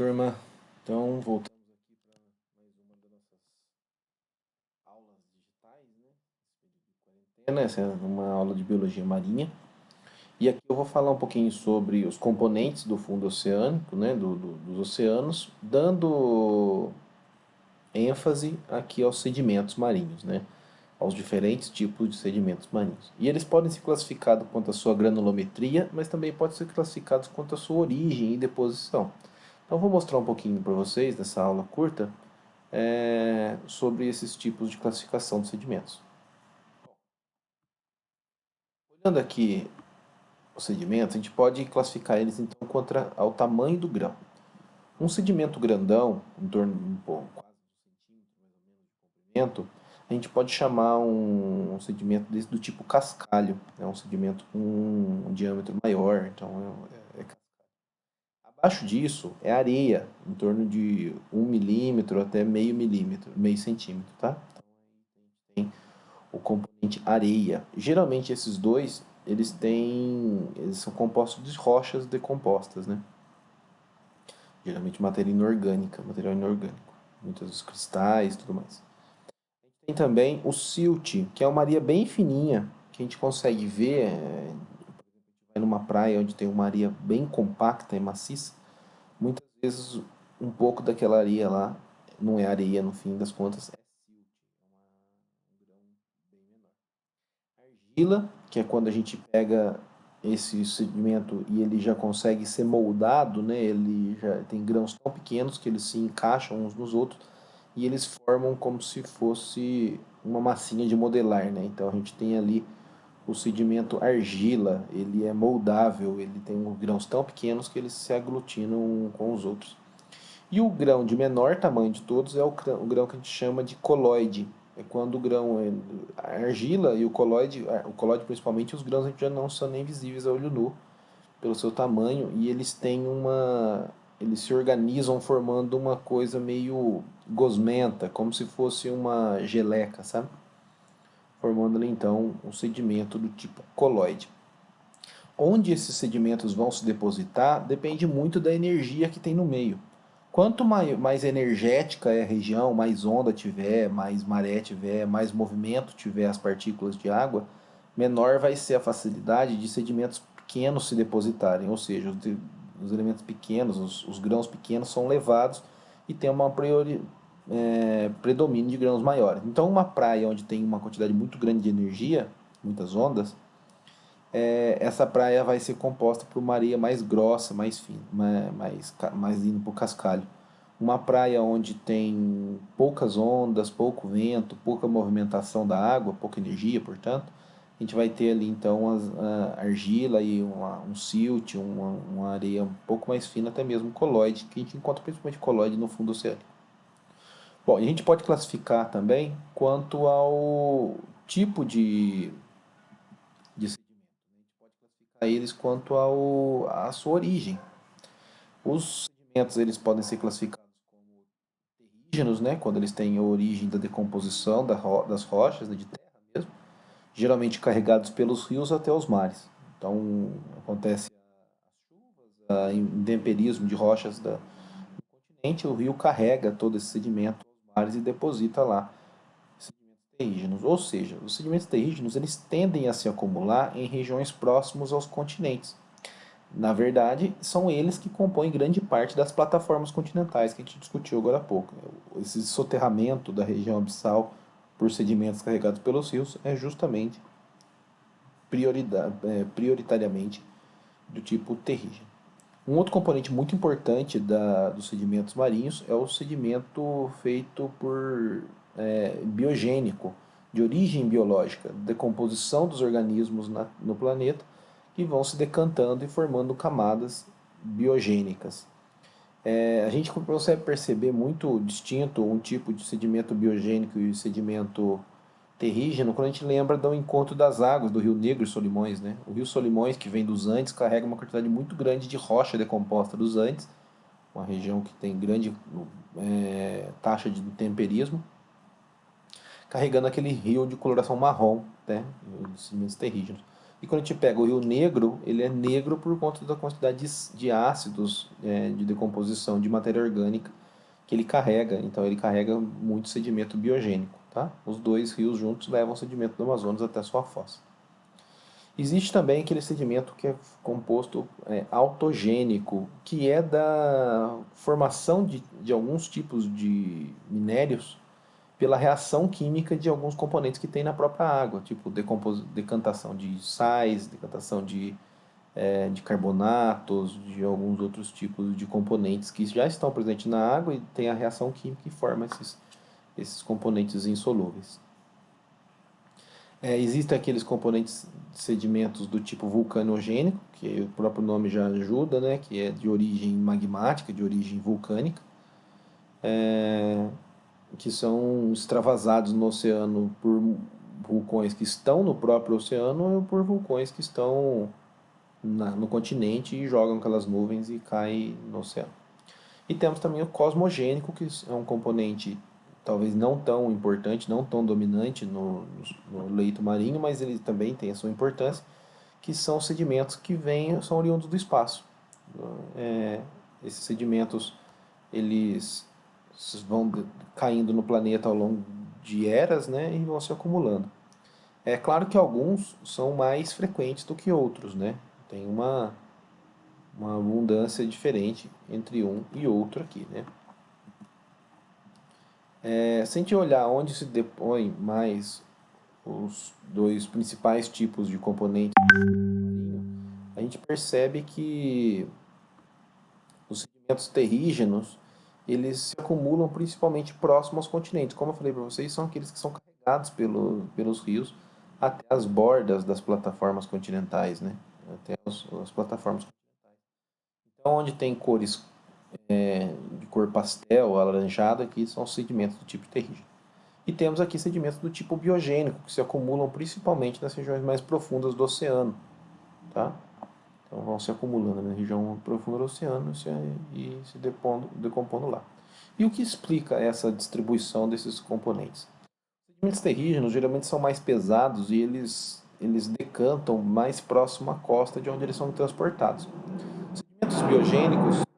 turma. Então, voltamos aqui para mais uma das nossas aulas digitais, né? Esse período de quarentena, essa é uma aula de biologia marinha. E aqui eu vou falar um pouquinho sobre os componentes do fundo oceânico, né? Dos oceanos, dando ênfase aqui aos sedimentos marinhos, né? Aos diferentes tipos de sedimentos marinhos. E eles podem ser classificados quanto à sua granulometria, mas também podem ser classificados quanto à sua origem e deposição. Então, vou mostrar um pouquinho para vocês, nessa aula curta, sobre esses tipos de classificação de sedimentos. Olhando aqui os sedimentos, a gente pode classificar eles então quanto ao tamanho do grão. Um sedimento grandão, em torno de quase um centímetro mais ou menos de comprimento, a gente pode chamar um sedimento desse do tipo cascalho. É um sedimento com um diâmetro maior, então é cascalho. Abaixo disso é areia, em torno de 1 milímetro até meio milímetro, meio centímetro, tá? Tem o componente areia. Geralmente esses dois, eles são compostos de rochas decompostas, né? Geralmente matéria inorgânica, material inorgânico. Muitos dos cristais e tudo mais. Tem também o silt, que é uma areia bem fininha, que a gente consegue ver, vai numa praia onde tem uma areia bem compacta e maciça. Muitas vezes um pouco daquela areia lá não é areia no fim das contas, é silt, um grão bem menor. Argila, que é quando a gente pega esse sedimento e ele já consegue ser moldado, né? Ele já tem grãos tão pequenos que eles se encaixam uns nos outros e eles formam como se fosse uma massinha de modelar, né? Então a gente tem ali o sedimento argila, ele é moldável, ele tem grãos tão pequenos que eles se aglutinam com os outros. E o grão de menor tamanho de todos é o grão que a gente chama de coloide. É quando o grão é a argila e o coloide principalmente, os grãos a gente já não são nem visíveis a olho nu pelo seu tamanho e eles se organizam formando uma coisa meio gosmenta, como se fosse uma geleca, sabe? Formando ali então um sedimento do tipo coloide. Onde esses sedimentos vão se depositar depende muito da energia que tem no meio. Quanto mais energética é a região, mais onda tiver, mais maré tiver, mais movimento tiver as partículas de água, menor vai ser a facilidade de sedimentos pequenos se depositarem, ou seja, os elementos pequenos, os grãos pequenos são levados e tem predomínio de grãos maiores. Então, uma praia onde tem uma quantidade muito grande de energia, muitas ondas, essa praia vai ser composta por uma areia mais grossa, mais fina, mais indo para o cascalho. Uma praia onde tem poucas ondas, pouco vento, pouca movimentação da água, pouca energia, portanto, a gente vai ter ali então a argila e um silt, uma areia um pouco mais fina, até mesmo colloide, que a gente encontra principalmente colloide no fundo oceânico. Bom, e a gente pode classificar também quanto ao tipo de sedimento. A gente pode classificar eles quanto à sua origem. Os sedimentos eles podem ser classificados como terrígenos, né, quando eles têm a origem da decomposição das rochas, né, de terra mesmo, geralmente carregados pelos rios até os mares. Então acontece as chuvas, o intemperismo de rochas do continente, o rio carrega todo esse sedimento aos mares e deposita lá sedimentos terrígenos. Ou seja, os sedimentos terrígenos eles tendem a se acumular em regiões próximas aos continentes. Na verdade, são eles que compõem grande parte das plataformas continentais que a gente discutiu agora há pouco. Esse soterramento da região abissal por sedimentos carregados pelos rios é justamente prioritariamente do tipo terrígeno. Um outro componente muito importante dos sedimentos marinhos é o sedimento feito por biogênico, de origem biológica, decomposição dos organismos no planeta, que vão se decantando e formando camadas biogênicas. A gente consegue perceber muito distinto um tipo de sedimento biogênico e sedimento terrígeno quando a gente lembra do encontro das águas do Rio Negro e Solimões, né? O Rio Solimões, que vem dos Andes, carrega uma quantidade muito grande de rocha decomposta dos Andes, uma região que tem grande taxa de temperismo, carregando aquele rio de coloração marrom, né? Os sedimentos terrígenos. E quando a gente pega o Rio Negro, ele é negro por conta da quantidade de ácidos de decomposição de matéria orgânica que ele carrega. Então ele carrega muito sedimento biogênico, tá? Os dois rios juntos levam sedimento do Amazonas até a sua foz. Existe também aquele sedimento que é composto autogênico, que é da formação de alguns tipos de minérios pela reação química de alguns componentes que tem na própria água, tipo decantação de sais, decantação de carbonatos, de alguns outros tipos de componentes que já estão presentes na água e tem a reação química e forma esses componentes insolúveis. Existem aqueles componentes de sedimentos do tipo vulcanogênico, que o próprio nome já ajuda, né, que é de origem magmática, de origem vulcânica, que são extravasados no oceano por vulcões que estão no próprio oceano ou por vulcões que estão no continente e jogam aquelas nuvens e caem no oceano. E temos também o cosmogênico, que é um componente talvez não tão importante, não tão dominante no leito marinho, mas ele também tem a sua importância, que são sedimentos que são oriundos do espaço. Esses sedimentos eles vão caindo no planeta ao longo de eras, né, e vão se acumulando. É claro que alguns são mais frequentes do que outros, né? Tem uma abundância diferente entre um e outro aqui, né? Se a gente olhar onde se depõe mais os dois principais tipos de componentes marinho, a gente percebe que os sedimentos terrígenos eles se acumulam principalmente próximos aos continentes. Como eu falei para vocês, são aqueles que são carregados pelos rios até as bordas das plataformas continentais, né? Até as plataformas. Então, onde tem cores de cor pastel, alaranjado, aqui são sedimentos do tipo terrígeno. E temos aqui sedimentos do tipo biogênico, que se acumulam principalmente nas regiões mais profundas do oceano. Tá? Então vão se acumulando na região profunda do oceano e se decompondo lá. E o que explica essa distribuição desses componentes? Os sedimentos terrígenos geralmente são mais pesados e eles decantam mais próximo à costa de onde eles são transportados. Os sedimentos biogênicos